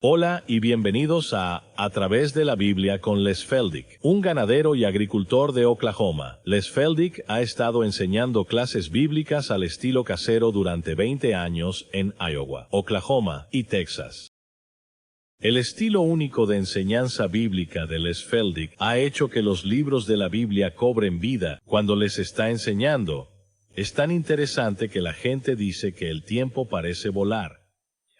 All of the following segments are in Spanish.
Hola y bienvenidos a través de la Biblia con Les Feldick, un ganadero y agricultor de Oklahoma. Les Feldick ha estado enseñando clases bíblicas al estilo casero durante 20 años en Iowa, Oklahoma y Texas. El estilo único de enseñanza bíblica de Les Feldick ha hecho que los libros de la Biblia cobren vida cuando les está enseñando. Es tan interesante que la gente dice que el tiempo parece volar.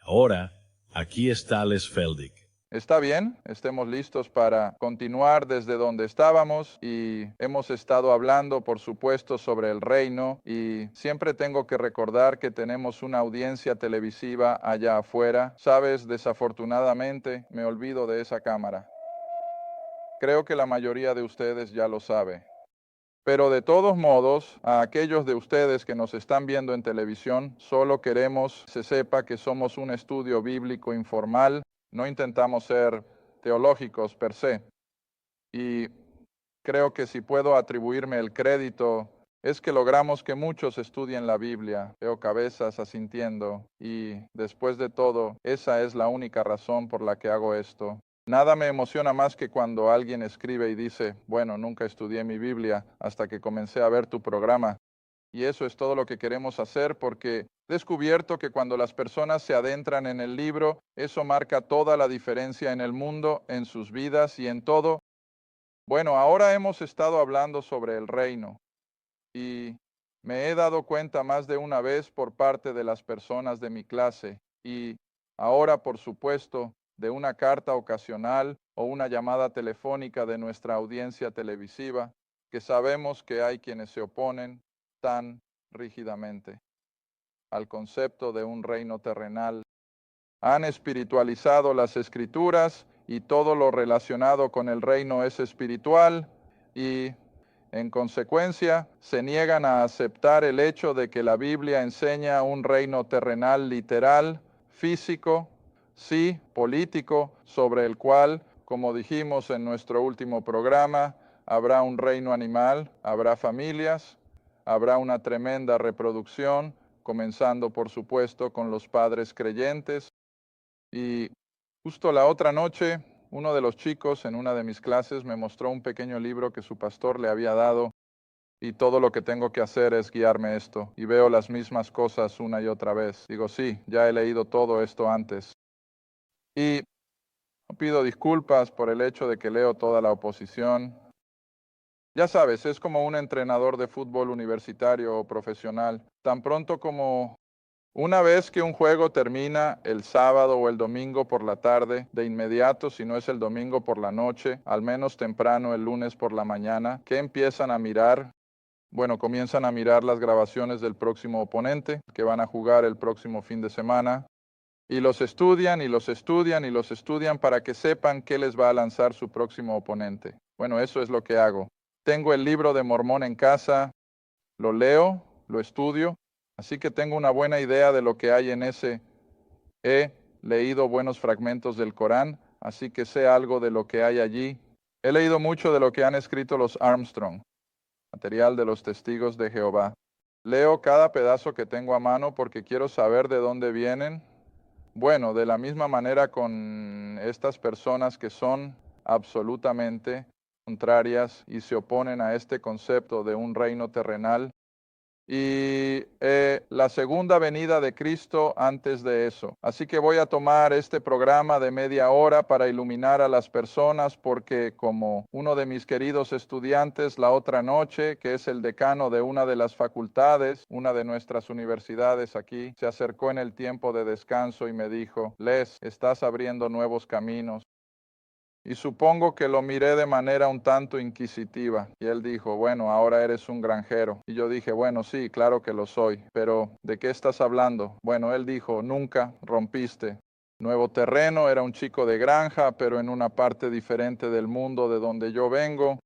Ahora, aquí está Les Feldick. Está bien, estemos listos para continuar desde donde estábamos y hemos estado hablando, por supuesto, sobre el reino y siempre tengo que recordar que tenemos una audiencia televisiva allá afuera. Sabes, desafortunadamente me olvido de esa cámara. Creo que la mayoría de ustedes ya lo sabe. Pero de todos modos, a aquellos de ustedes que nos están viendo en televisión, solo queremos que se sepa que somos un estudio bíblico informal. No intentamos ser teológicos per se. Y creo que si puedo atribuirme el crédito, es que logramos que muchos estudien la Biblia. Veo cabezas asintiendo. Y después de todo, esa es la única razón por la que hago esto. Nada me emociona más que cuando alguien escribe y dice, bueno, nunca estudié mi Biblia hasta que comencé a ver tu programa. Y eso es todo lo que queremos hacer porque he descubierto que cuando las personas se adentran en el libro, eso marca toda la diferencia en el mundo, en sus vidas y en todo. Bueno, ahora hemos estado hablando sobre el reino y me he dado cuenta más de una vez por parte de las personas de mi clase y ahora, por supuesto, de una carta ocasional o una llamada telefónica de nuestra audiencia televisiva, que sabemos que hay quienes se oponen tan rígidamente al concepto de un reino terrenal. Han espiritualizado las escrituras y todo lo relacionado con el reino es espiritual y en consecuencia se niegan a aceptar el hecho de que la Biblia enseña un reino terrenal literal, físico, sí, político, sobre el cual, como dijimos en nuestro último programa, habrá un reino animal, habrá familias, habrá una tremenda reproducción, comenzando por supuesto con los padres creyentes. Y justo la otra noche, uno de los chicos en una de mis clases me mostró un pequeño libro que su pastor le había dado y todo lo que tengo que hacer es guiarme esto. Y veo las mismas cosas una y otra vez. Digo, sí, ya he leído todo esto antes. Y pido disculpas por el hecho de que leo toda la oposición. Ya sabes, es como un entrenador de fútbol universitario o profesional. Tan pronto como una vez que un juego termina el sábado o el domingo por la tarde, de inmediato, si no es el domingo por la noche, al menos temprano el lunes por la mañana, ¿qué empiezan a mirar? Bueno, comienzan a mirar las grabaciones del próximo oponente que van a jugar el próximo fin de semana y los estudian y los estudian y los estudian para que sepan qué les va a lanzar su próximo oponente. Bueno, eso es lo que hago. Tengo el libro de Mormón en casa, lo leo, lo estudio, así que tengo una buena idea de lo que hay en ese. He leído buenos fragmentos del Corán, así que sé algo de lo que hay allí. He leído mucho de lo que han escrito los Armstrong, material de los testigos de Jehová. Leo cada pedazo que tengo a mano porque quiero saber de dónde vienen. Bueno, de la misma manera con estas personas que son absolutamente contrarias y se oponen a este concepto de un reino terrenal y la segunda venida de Cristo antes de eso. Así que voy a tomar este programa de media hora para iluminar a las personas porque como uno de mis queridos estudiantes la otra noche, que es el decano de una de las facultades, una de nuestras universidades aquí, se acercó en el tiempo de descanso y me dijo, Les, estás abriendo nuevos caminos. Y supongo que lo miré de manera un tanto inquisitiva. Y él dijo, bueno, ahora eres un granjero. Y yo dije, bueno, sí, claro que lo soy. Pero, ¿de qué estás hablando? Bueno, él dijo, nunca rompiste. Nuevo terreno, era un chico de granja, pero en una parte diferente del mundo de donde yo vengo.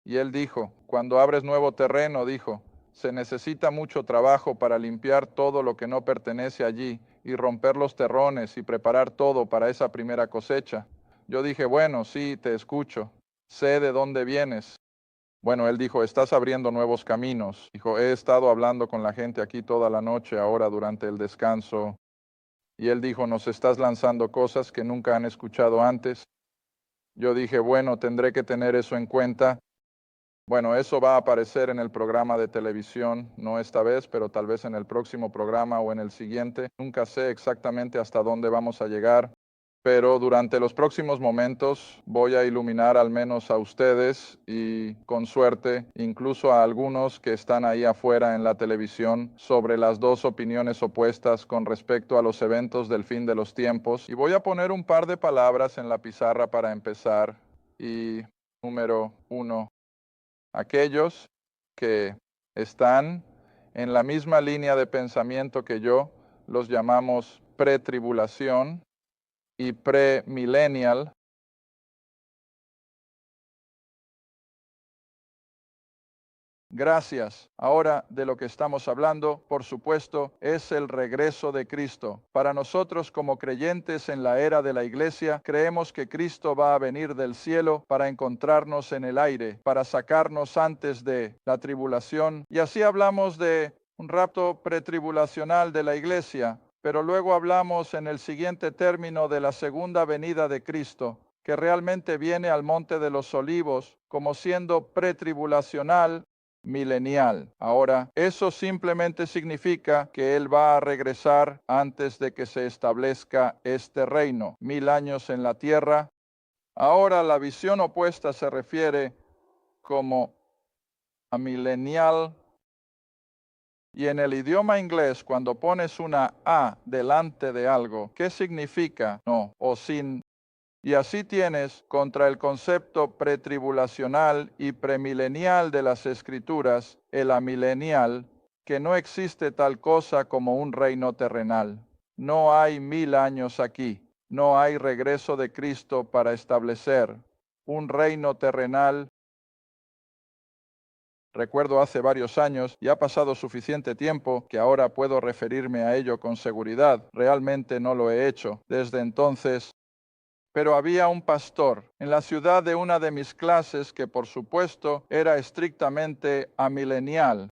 Y él dijo, cuando abres nuevo terreno, dijo, se necesita mucho trabajo para limpiar todo lo que no pertenece allí y romper los terrones y preparar todo para esa primera cosecha. Yo dije, bueno, sí, te escucho. Sé de dónde vienes. Bueno, él dijo, estás abriendo nuevos caminos. Dijo, he estado hablando con la gente aquí toda la noche ahora durante el descanso. Y él dijo, nos estás lanzando cosas que nunca han escuchado antes. Yo dije, bueno, tendré que tener eso en cuenta. Bueno, eso va a aparecer en el programa de televisión, no esta vez, pero tal vez en el próximo programa o en el siguiente. Nunca sé exactamente hasta dónde vamos a llegar, pero durante los próximos momentos voy a iluminar al menos a ustedes y con suerte incluso a algunos que están ahí afuera en la televisión sobre las dos opiniones opuestas con respecto a los eventos del fin de los tiempos. Y voy a poner un par de palabras en la pizarra para empezar. Y número 1. Aquellos que están en la misma línea de pensamiento que yo, los llamamos pretribulación y premillennial. Gracias. Ahora de lo que estamos hablando, por supuesto, es el regreso de Cristo. Para nosotros como creyentes en la era de la iglesia, creemos que Cristo va a venir del cielo para encontrarnos en el aire, para sacarnos antes de la tribulación. Y así hablamos de un rapto pretribulacional de la iglesia, pero luego hablamos en el siguiente término de la segunda venida de Cristo, que realmente viene al Monte de los Olivos como siendo pretribulacional milenial. Ahora, eso simplemente significa que Él va a regresar antes de que se establezca este reino, 1000 años en la tierra. Ahora, la visión opuesta se refiere como a milenial. Y en el idioma inglés, cuando pones una A delante de algo, ¿qué significa? No, o sin. Y así tienes contra el concepto pretribulacional y premilenial de las Escrituras, el amilenial, que no existe tal cosa como un reino terrenal. No hay 1000 años aquí. No hay regreso de Cristo para establecer un reino terrenal. Recuerdo hace varios años, y ha pasado suficiente tiempo que ahora puedo referirme a ello con seguridad. Realmente no lo he hecho desde entonces. Pero había un pastor en la ciudad de una de mis clases que por supuesto era estrictamente amilenial.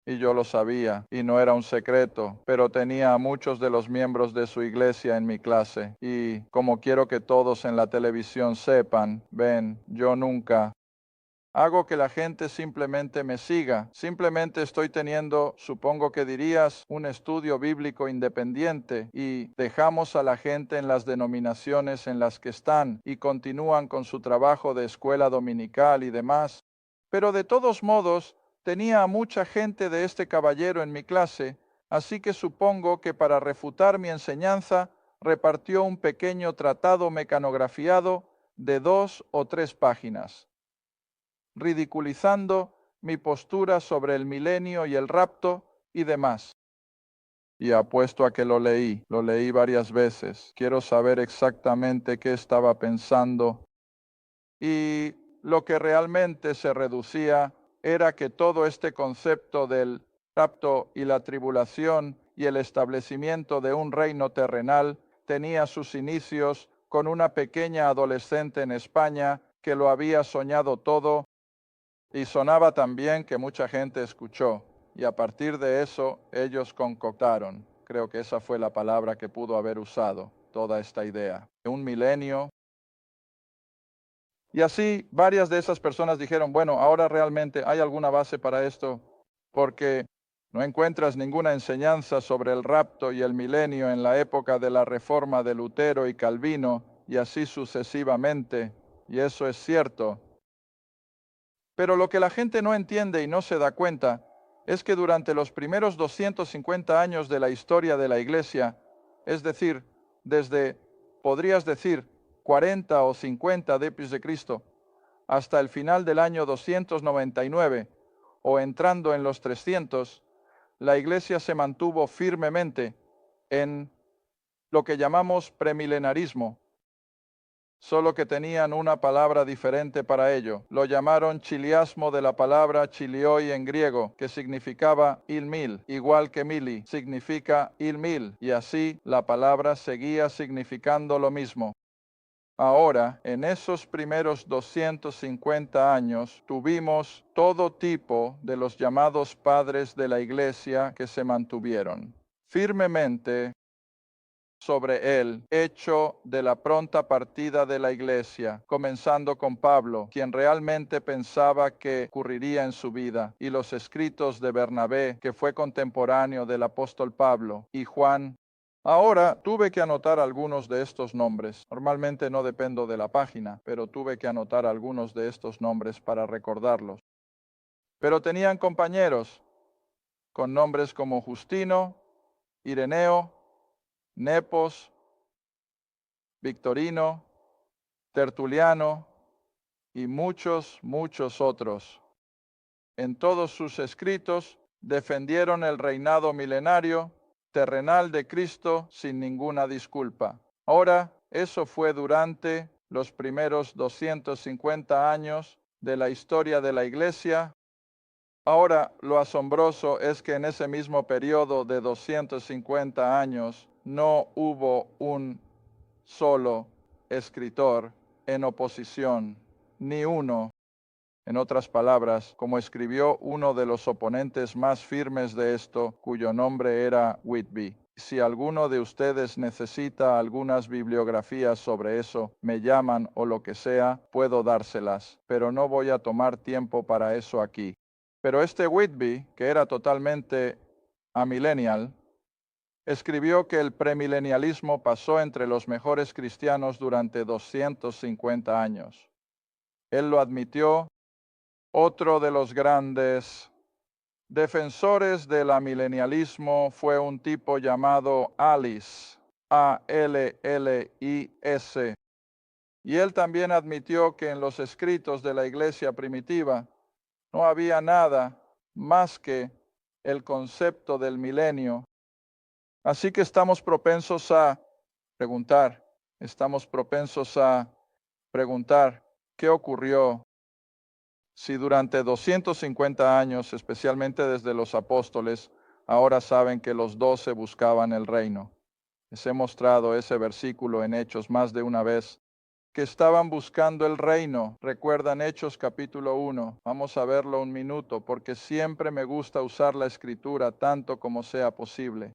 Y yo lo sabía, y no era un secreto, pero tenía a muchos de los miembros de su iglesia en mi clase. Y como quiero que todos en la televisión sepan, ven, yo nunca hago que la gente simplemente me siga. Simplemente estoy teniendo, supongo que dirías, un estudio bíblico independiente y dejamos a la gente en las denominaciones en las que están y continúan con su trabajo de escuela dominical y demás. Pero de todos modos, tenía a mucha gente de este caballero en mi clase, así que supongo que para refutar mi enseñanza repartió un pequeño tratado mecanografiado de 2 o 3 páginas ridiculizando mi postura sobre el milenio y el rapto y demás. Y apuesto a que lo leí varias veces. Quiero saber exactamente qué estaba pensando. Y lo que realmente se reducía era que todo este concepto del rapto y la tribulación y el establecimiento de un reino terrenal tenía sus inicios con una pequeña adolescente en España que lo había soñado todo y sonaba tan bien que mucha gente escuchó, y a partir de eso ellos concoctaron, creo que esa fue la palabra que pudo haber usado, toda esta idea, de un milenio. Y así varias de esas personas dijeron, bueno, ahora realmente hay alguna base para esto, porque no encuentras ninguna enseñanza sobre el rapto y el milenio en la época de la reforma de Lutero y Calvino, y así sucesivamente, y eso es cierto. Pero lo que la gente no entiende y no se da cuenta es que durante los primeros 250 años de la historia de la Iglesia, es decir, desde, podrías decir, 40 o 50 después de Cristo, hasta el final del año 299 o entrando en los 300, la Iglesia se mantuvo firmemente en lo que llamamos premilenarismo, solo que tenían una palabra diferente para ello. Lo llamaron chiliasmo de la palabra chilioi en griego, que significaba il mil, igual que mili significa il mil, y así la palabra seguía significando lo mismo. Ahora, en esos primeros 250 años, tuvimos todo tipo de los llamados padres de la iglesia que se mantuvieron firmemente sobre él, hecho de la pronta partida de la iglesia, comenzando con Pablo, quien realmente pensaba que ocurriría en su vida, y los escritos de Bernabé, que fue contemporáneo del apóstol Pablo, y Juan. Ahora tuve que anotar algunos de estos nombres. Normalmente no dependo de la página, pero tuve que anotar algunos de estos nombres para recordarlos. Pero tenían compañeros con nombres como Justino, Ireneo, Nepos, Victorino, Tertuliano y muchos otros. En todos sus escritos defendieron el reinado milenario terrenal de Cristo sin ninguna disculpa. Ahora, eso fue durante los primeros 250 años de la historia de la Iglesia. Ahora, lo asombroso es que en ese mismo periodo de 250 años no hubo un solo escritor en oposición, ni uno. En otras palabras, como escribió uno de los oponentes más firmes de esto, cuyo nombre era Whitby. Si alguno de ustedes necesita algunas bibliografías sobre eso, me llaman o lo que sea, puedo dárselas, pero no voy a tomar tiempo para eso aquí. Pero este Whitby, que era totalmente amillennial, escribió que el premilenialismo pasó entre los mejores cristianos durante 250 años. Él lo admitió. Otro de los grandes defensores del amilenialismo fue un tipo llamado Allis, Allis, y él también admitió que en los escritos de la iglesia primitiva no había nada más que el concepto del milenio. Así que estamos propensos a preguntar, ¿qué ocurrió? Si durante 250 años, especialmente desde los apóstoles, ahora saben que los 12 buscaban el reino. Les he mostrado ese versículo en Hechos más de una vez, que estaban buscando el reino. ¿Recuerdan Hechos capítulo 1? Vamos a verlo un minuto, porque siempre me gusta usar la escritura tanto como sea posible.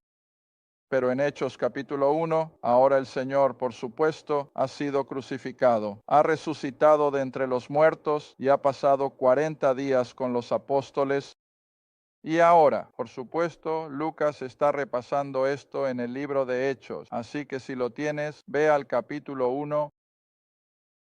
Pero en Hechos capítulo 1, ahora el Señor, por supuesto, ha sido crucificado, ha resucitado de entre los muertos y ha pasado 40 días con los apóstoles. Y ahora, por supuesto, Lucas está repasando esto en el libro de Hechos. Así que si lo tienes, ve al capítulo 1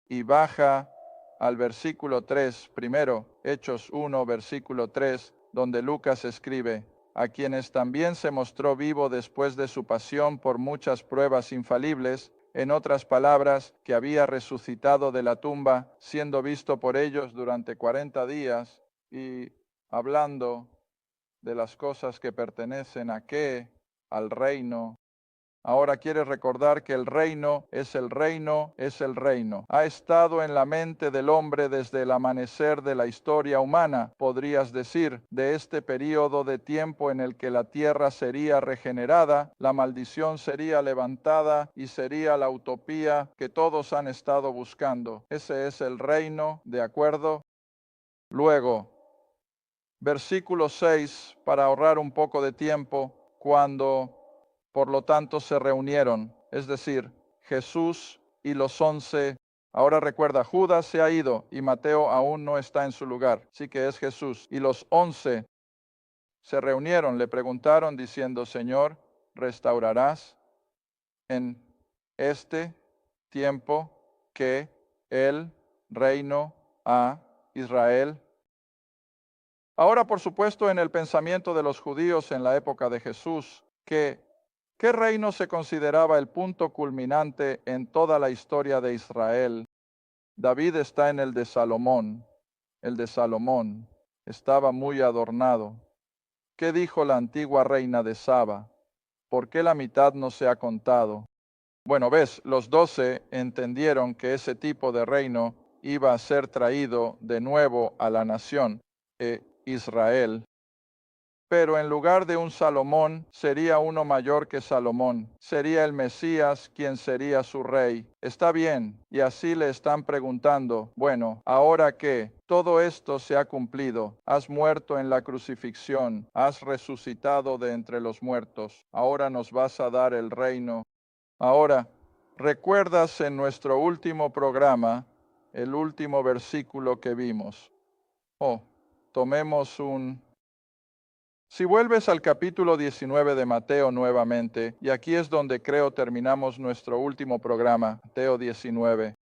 y baja al versículo 3. Primero, Hechos 1, versículo 3, donde Lucas escribe: a quienes también se mostró vivo después de su pasión por muchas pruebas infalibles, en otras palabras, que había resucitado de la tumba, siendo visto por ellos durante 40 días, y hablando de las cosas que pertenecen a qué, al reino. Ahora quiere recordar que el reino es el reino, es el reino. Ha estado en la mente del hombre desde el amanecer de la historia humana, podrías decir, de este periodo de tiempo en el que la tierra sería regenerada, la maldición sería levantada y sería la utopía que todos han estado buscando. Ese es el reino, ¿de acuerdo? Luego, versículo 6, para ahorrar un poco de tiempo, cuando por lo tanto se reunieron, es decir, Jesús y los 11. Ahora recuerda, Judas se ha ido y Mateo aún no está en su lugar, sí que es Jesús. Y los 11 se reunieron, le preguntaron diciendo: Señor, ¿restaurarás en este tiempo que el reino a Israel? Ahora, por supuesto, en el pensamiento de los judíos en la época de Jesús, ¿qué reino se consideraba el punto culminante en toda la historia de Israel? David está en el de Salomón. El de Salomón estaba muy adornado. ¿Qué dijo la antigua reina de Saba? ¿Por qué la mitad no se ha contado? Bueno, ves, los 12 entendieron que ese tipo de reino iba a ser traído de nuevo a la nación Israel. Pero en lugar de un Salomón, sería uno mayor que Salomón. Sería el Mesías quien sería su rey. Está bien. Y así le están preguntando: bueno, ahora que todo esto se ha cumplido, has muerto en la crucifixión, has resucitado de entre los muertos, ahora nos vas a dar el reino. Ahora, ¿recuerdas en nuestro último programa el último versículo que vimos? Oh, tomemos un... Si vuelves al capítulo 19 de Mateo nuevamente, y aquí es donde creo terminamos nuestro último programa, Mateo 19.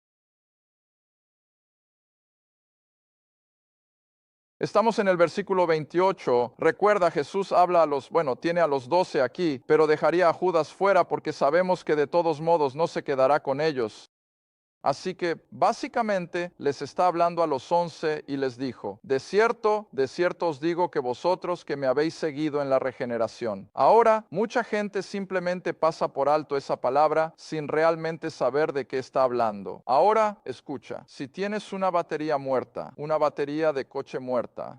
Estamos en el versículo 28. Recuerda, Jesús habla tiene a los 12 aquí, pero dejaría a Judas fuera porque sabemos que de todos modos no se quedará con ellos. Así que básicamente les está hablando a los 11 y les dijo, de cierto os digo que vosotros que me habéis seguido en la regeneración. Ahora, mucha gente simplemente pasa por alto esa palabra sin realmente saber de qué está hablando. Ahora, escucha, si tienes una batería muerta, una batería de coche muerta,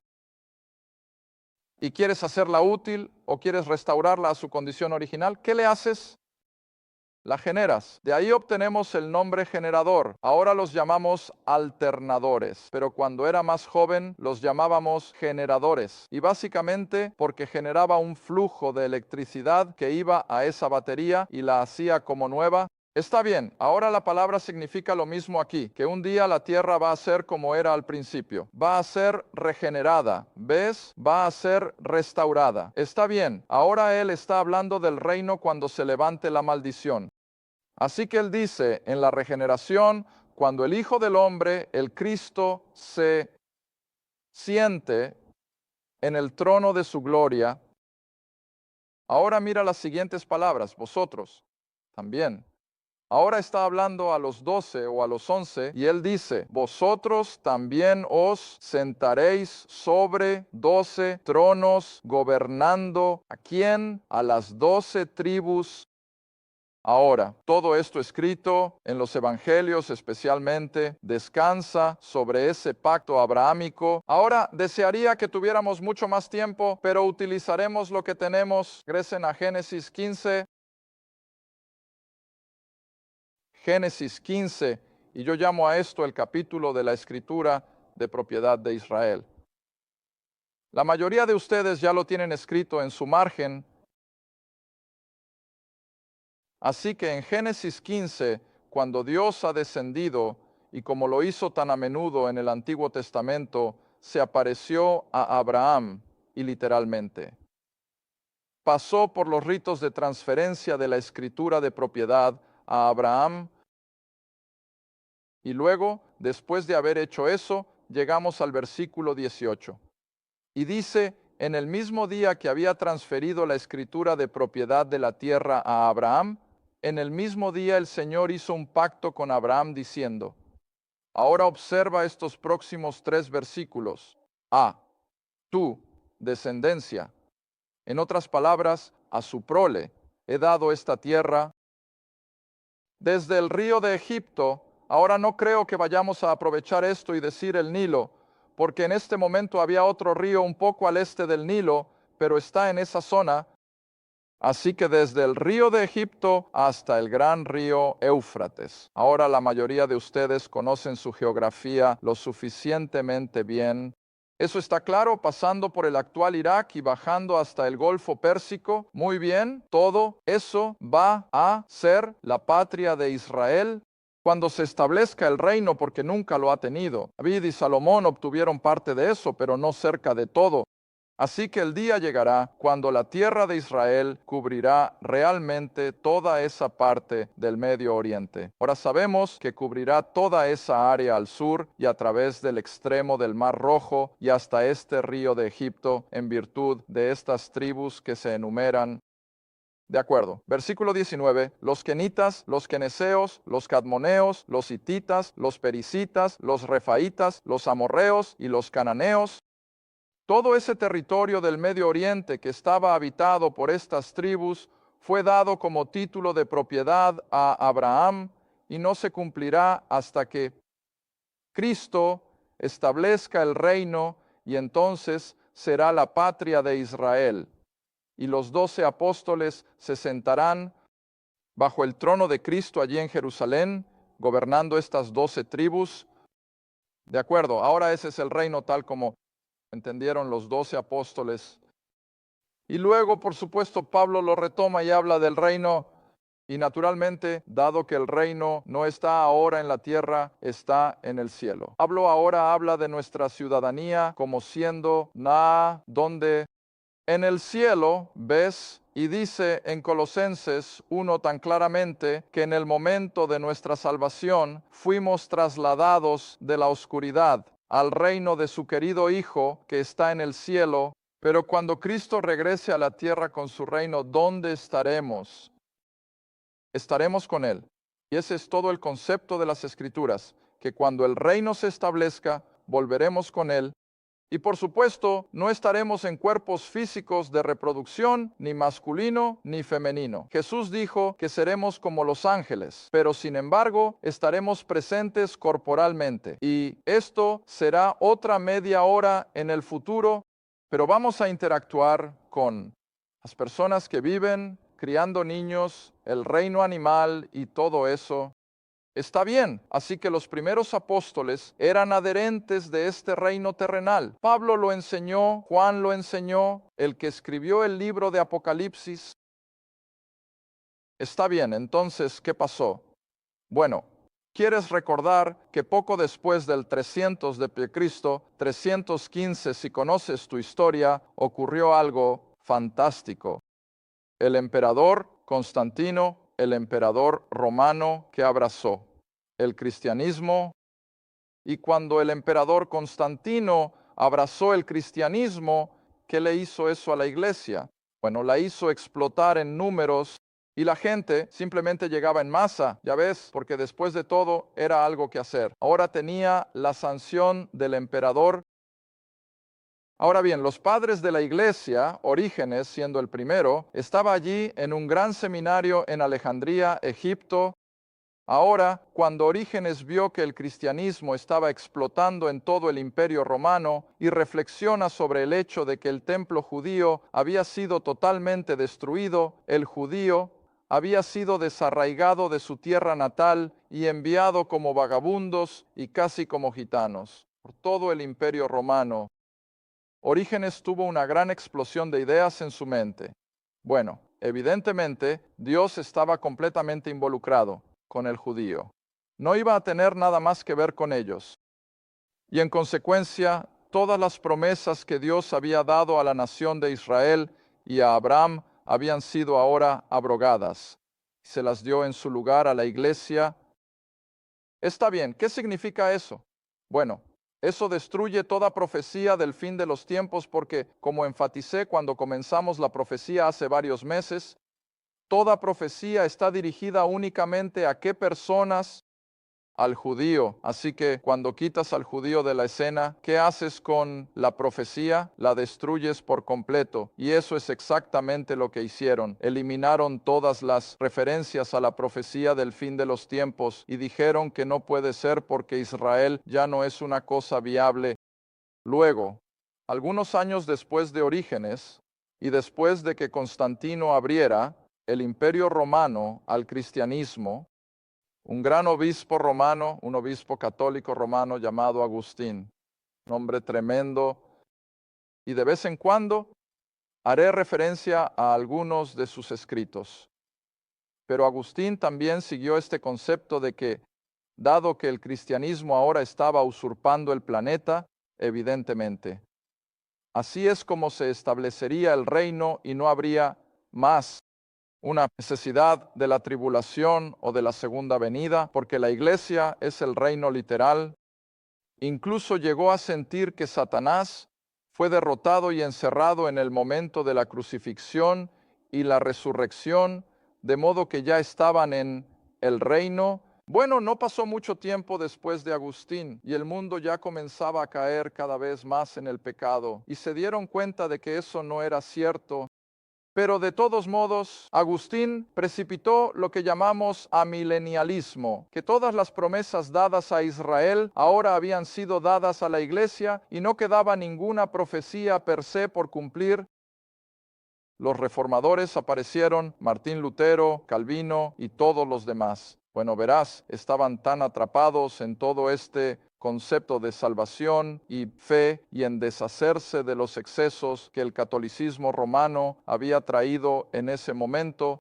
y quieres hacerla útil o quieres restaurarla a su condición original, ¿qué le haces? La generas. De ahí obtenemos el nombre generador. Ahora los llamamos alternadores, pero cuando era más joven los llamábamos generadores. Y básicamente porque generaba un flujo de electricidad que iba a esa batería y la hacía como nueva. Está bien, ahora la palabra significa lo mismo aquí, que un día la tierra va a ser como era al principio, va a ser regenerada, ¿ves? Va a ser restaurada. Está bien, ahora él está hablando del reino cuando se levante la maldición. Así que él dice, en la regeneración, cuando el Hijo del Hombre, el Cristo, se siente en el trono de su gloria, ahora mira las siguientes palabras, vosotros también. Ahora está hablando a los 12 o a los 11 y él dice, vosotros también os sentaréis sobre 12 tronos gobernando ¿a quién? A las 12 tribus. Ahora, todo esto escrito en los evangelios especialmente descansa sobre ese pacto abrahámico. Ahora, desearía que tuviéramos mucho más tiempo, pero utilizaremos lo que tenemos. Regresen a Génesis 15. Génesis 15, y yo llamo a esto el capítulo de la escritura de propiedad de Israel. La mayoría de ustedes ya lo tienen escrito en su margen. Así que en Génesis 15, cuando Dios ha descendido, y como lo hizo tan a menudo en el Antiguo Testamento, se apareció a Abraham, y literalmente. Pasó por los ritos de transferencia de la escritura de propiedad a Abraham, y luego, después de haber hecho eso, llegamos al versículo 18. Y dice, en el mismo día que había transferido la escritura de propiedad de la tierra a Abraham, en el mismo día el Señor hizo un pacto con Abraham diciendo, ahora observa estos próximos 3 versículos. A, tu descendencia. En otras palabras, a su prole he dado esta tierra. Desde el río de Egipto, ahora no creo que vayamos a aprovechar esto y decir el Nilo, porque en este momento había otro río un poco al este del Nilo, pero está en esa zona. Así que desde el río de Egipto hasta el gran río Éufrates. Ahora la mayoría de ustedes conocen su geografía lo suficientemente bien. Eso está claro, pasando por el actual Irak y bajando hasta el Golfo Pérsico. Muy bien, todo eso va a ser la patria de Israel cuando se establezca el reino, porque nunca lo ha tenido. David y Salomón obtuvieron parte de eso, pero no cerca de todo. Así que el día llegará cuando la tierra de Israel cubrirá realmente toda esa parte del Medio Oriente. Ahora sabemos que cubrirá toda esa área al sur y a través del extremo del Mar Rojo y hasta este río de Egipto en virtud de estas tribus que se enumeran. De acuerdo. Versículo 19. Los kenitas, los keneseos, los cadmoneos, los hititas, los perisitas, los refaitas, los amorreos y los cananeos. Todo ese territorio del Medio Oriente que estaba habitado por estas tribus fue dado como título de propiedad a Abraham y no se cumplirá hasta que Cristo establezca el reino y entonces será la patria de Israel. Y los 12 apóstoles se sentarán bajo el trono de Cristo allí en Jerusalén, gobernando estas 12 tribus. De acuerdo, ahora ese es el reino tal como entendieron los 12 apóstoles. Y luego, por supuesto, Pablo lo retoma y habla del reino Y naturalmente, dado que el reino no está ahora en la tierra, está en el cielo. Pablo ahora habla de nuestra ciudadanía como siendo donde en el cielo, ves, y dice en Colosenses 1 tan claramente que en el momento de nuestra salvación fuimos trasladados de la oscuridad al reino de su querido Hijo que está en el cielo. Pero cuando Cristo regrese a la tierra con su reino, ¿dónde estaremos? Estaremos con Él. Y ese es todo el concepto de las Escrituras, que cuando el reino se establezca, volveremos con Él. Y por supuesto, no estaremos en cuerpos físicos de reproducción, ni masculino ni femenino. Jesús dijo que seremos como los ángeles, pero sin embargo, estaremos presentes corporalmente. Y esto será otra media hora en el futuro, pero vamos a interactuar con las personas que viven criando niños, el reino animal y todo eso. Está bien, así que los primeros apóstoles eran adherentes de este reino terrenal. Pablo lo enseñó, Juan lo enseñó, el que escribió el libro de Apocalipsis. Está bien, entonces, ¿qué pasó? Bueno, ¿quieres recordar que poco después del 300 de Cristo, 315 si conoces tu historia, ocurrió algo fantástico? El emperador Constantino, el emperador romano que abrazó el cristianismo, y cuando el emperador Constantino abrazó el cristianismo, ¿qué le hizo eso a la iglesia? Bueno, la hizo explotar en números y la gente simplemente llegaba en masa, ya ves, porque después de todo era algo que hacer. Ahora tenía la sanción del emperador. Ahora bien, los padres de la iglesia, Orígenes siendo el primero, estaba allí en un gran seminario en Alejandría, Egipto. Ahora, cuando Orígenes vio que el cristianismo estaba explotando en todo el imperio romano y reflexiona sobre el hecho de que el templo judío había sido totalmente destruido, el judío había sido desarraigado de su tierra natal y enviado como vagabundos y casi como gitanos por todo el imperio romano. Orígenes tuvo una gran explosión de ideas en su mente. Bueno, evidentemente, Dios estaba completamente involucrado con el judío. No iba a tener nada más que ver con ellos. Y en consecuencia, todas las promesas que Dios había dado a la nación de Israel y a Abraham habían sido ahora abrogadas. Se las dio en su lugar a la iglesia. Está bien, ¿qué significa eso? Bueno, eso destruye toda profecía del fin de los tiempos porque, como enfaticé cuando comenzamos la profecía hace varios meses, toda profecía está dirigida únicamente a qué personas, al judío. Así que cuando quitas al judío de la escena, ¿qué haces con la profecía? La destruyes por completo. Y eso es exactamente lo que hicieron. Eliminaron todas las referencias a la profecía del fin de los tiempos y dijeron que no puede ser porque Israel ya no es una cosa viable. Luego, algunos años después de Orígenes y después de que Constantino abriera el imperio romano al cristianismo, un gran obispo romano, un obispo católico romano llamado Agustín, un hombre tremendo, y de vez en cuando haré referencia a algunos de sus escritos. Pero Agustín también siguió este concepto de que, dado que el cristianismo ahora estaba usurpando el planeta, evidentemente, así es como se establecería el reino y no habría más una necesidad de la tribulación o de la segunda venida, porque la iglesia es el reino literal. Incluso llegó a sentir que Satanás fue derrotado y encerrado en el momento de la crucifixión y la resurrección, de modo que ya estaban en el reino. Bueno, no pasó mucho tiempo después de Agustín y el mundo ya comenzaba a caer cada vez más en el pecado y se dieron cuenta de que eso no era cierto. Pero de todos modos, Agustín precipitó lo que llamamos amilenialismo, que todas las promesas dadas a Israel ahora habían sido dadas a la iglesia y no quedaba ninguna profecía per se por cumplir. Los reformadores aparecieron, Martín Lutero, Calvino y todos los demás. Bueno, verás, estaban tan atrapados en todo este concepto de salvación y fe y en deshacerse de los excesos que el catolicismo romano había traído en ese momento,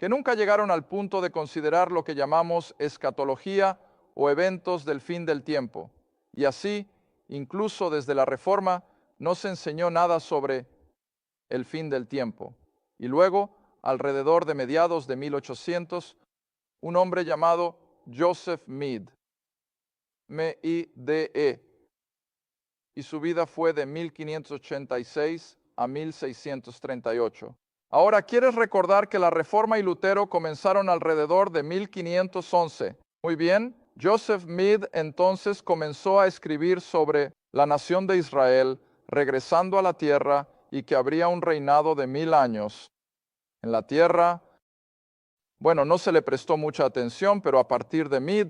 que nunca llegaron al punto de considerar lo que llamamos escatología o eventos del fin del tiempo. Y así, incluso desde la Reforma, no se enseñó nada sobre el fin del tiempo. Y luego, alrededor de mediados de 1800, un hombre llamado Joseph Mead, M-I-D-E, y su vida fue de 1586 a 1638. Ahora, ¿quieres recordar que la Reforma y Lutero comenzaron alrededor de 1511? Muy bien, Joseph Mead entonces comenzó a escribir sobre la nación de Israel, regresando a la tierra y que habría un reinado de 1000 años. En la tierra, bueno, no se le prestó mucha atención, pero a partir de Mead,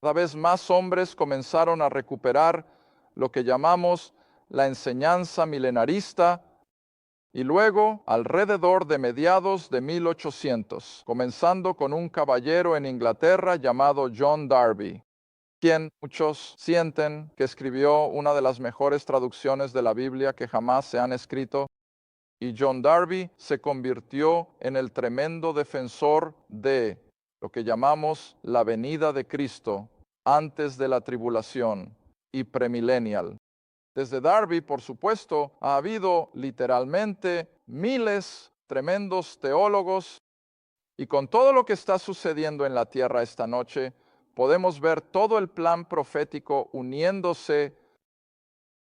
cada vez más hombres comenzaron a recuperar lo que llamamos la enseñanza milenarista, y luego, alrededor de mediados de 1800, comenzando con un caballero en Inglaterra llamado John Darby, quien muchos sienten que escribió una de las mejores traducciones de la Biblia que jamás se han escrito, y John Darby se convirtió en el tremendo defensor de lo que llamamos la venida de Cristo antes de la tribulación y premillennial. Desde Darby, por supuesto, ha habido literalmente miles tremendos teólogos, y con todo lo que está sucediendo en la tierra esta noche, podemos ver todo el plan profético uniéndose.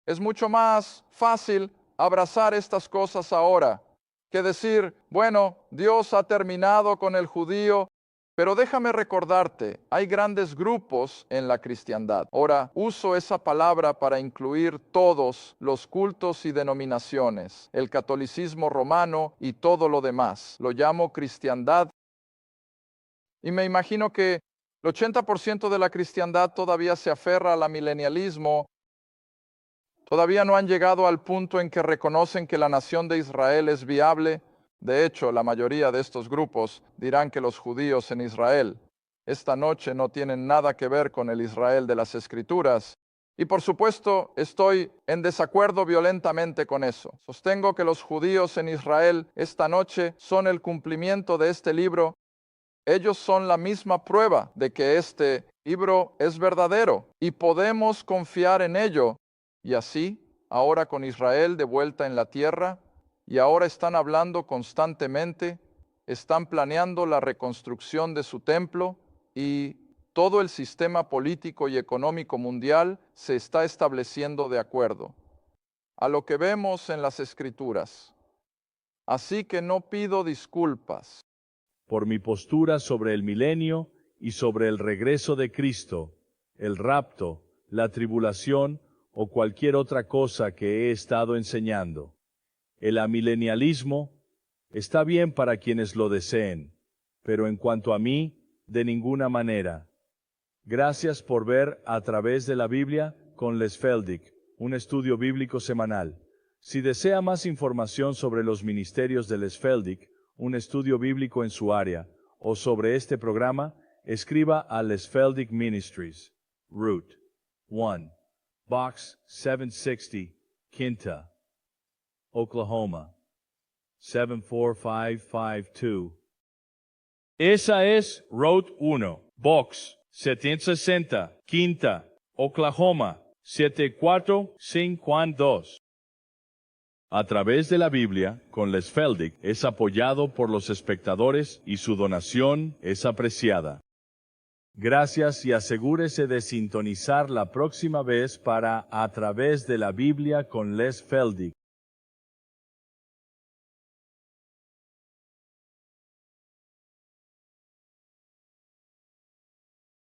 Es mucho más fácil abrazar estas cosas ahora que decir, bueno, Dios ha terminado con el judío, pero déjame recordarte, hay grandes grupos en la cristiandad. Ahora, uso esa palabra para incluir todos los cultos y denominaciones, el catolicismo romano y todo lo demás. Lo llamo cristiandad. Y me imagino que el 80% de la cristiandad todavía se aferra al milenialismo. Todavía no han llegado al punto en que reconocen que la nación de Israel es viable. De hecho, la mayoría de estos grupos dirán que los judíos en Israel esta noche no tienen nada que ver con el Israel de las Escrituras. Y por supuesto, estoy en desacuerdo violentamente con eso. Sostengo que los judíos en Israel esta noche son el cumplimiento de este libro. Ellos son la misma prueba de que este libro es verdadero y podemos confiar en ello. Y así, ahora con Israel de vuelta en la tierra, y ahora están hablando constantemente, están planeando la reconstrucción de su templo, y todo el sistema político y económico mundial se está estableciendo de acuerdo a lo que vemos en las Escrituras. Así que no pido disculpas por mi postura sobre el milenio y sobre el regreso de Cristo, el rapto, la tribulación o cualquier otra cosa que he estado enseñando. El amilenialismo está bien para quienes lo deseen, pero en cuanto a mí, de ninguna manera. Gracias por ver A través de la Biblia con Les Feldick, un estudio bíblico semanal. Si desea más información sobre los ministerios de Les Feldick, un estudio bíblico en su área, o sobre este programa, escriba a Les Feldick Ministries, Route 1, Box 760, Kinta, Oklahoma 74552. Esa es Route 1, Box 760, Kinta, Oklahoma 7452. A través de la Biblia, con Les Feldick, es apoyado por los espectadores y su donación es apreciada. Gracias y asegúrese de sintonizar la próxima vez para A través de la Biblia con Les Feldick.